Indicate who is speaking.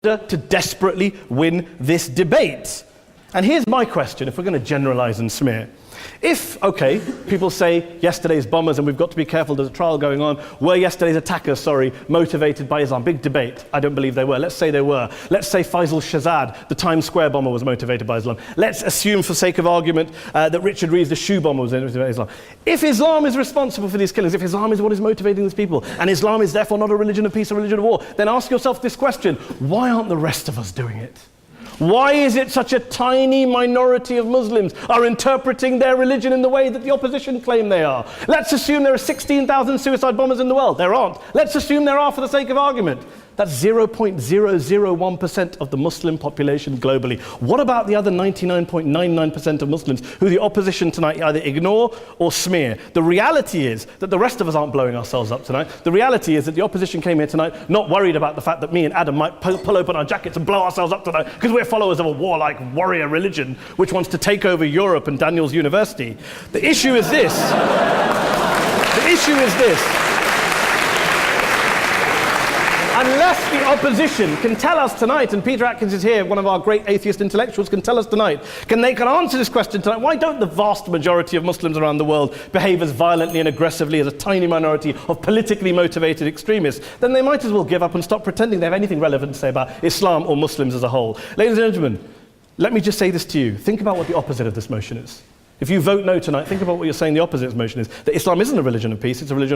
Speaker 1: to desperately win this debate. And here's my question, if we're going to generalize and smear. If, okay, people say yesterday's bombers, and we've got to be careful, there's a trial going on, were yesterday's attackers, motivated by Islam? Big debate. I don't believe they were. Let's say they were. Let's say Faisal Shahzad, the Times Square bomber, was motivated by Islam. Let's assume, for sake of argument, that Richard Reeves, the shoe bomber, was motivated by Islam. If Islam is responsible for these killings, if Islam is what is motivating these people, and Islam is therefore not a religion of peace, a religion of war, then ask yourself this question: why aren't the rest of us doing it? Why is it such a tiny minority of Muslims are interpreting their religion in the way that the opposition claim they are? Let's assume there are 16,000 suicide bombers in the world. There aren't. Let's assume there are for the sake of argument. That's 0.001% of the Muslim population globally. What about the other 99.99% of Muslims who the opposition tonight either ignore or smear? The reality is that the rest of us aren't blowing ourselves up tonight. The reality is that the opposition came here tonight not worried about the fact that me and Adam might pull open our jackets and blow ourselves up tonight because we're followers of a warlike warrior religion which wants to take over Europe and Daniel's university. The issue is this. The issue is this. Unless the opposition can tell us tonight, and Peter Atkins is here, one of our great atheist intellectuals, can tell us tonight, can answer this question tonight: why don't the vast majority of Muslims around the world behave as violently and aggressively as a tiny minority of politically motivated extremists? Then they might as well give up and stop pretending they have anything relevant to say about Islam or Muslims as a whole. Ladies and gentlemen, let me just say this to you. Think about what the opposite of this motion is. If you vote no tonight, think about what you're saying the opposite of this motion is. That Islam isn't a religion of peace, it's a religion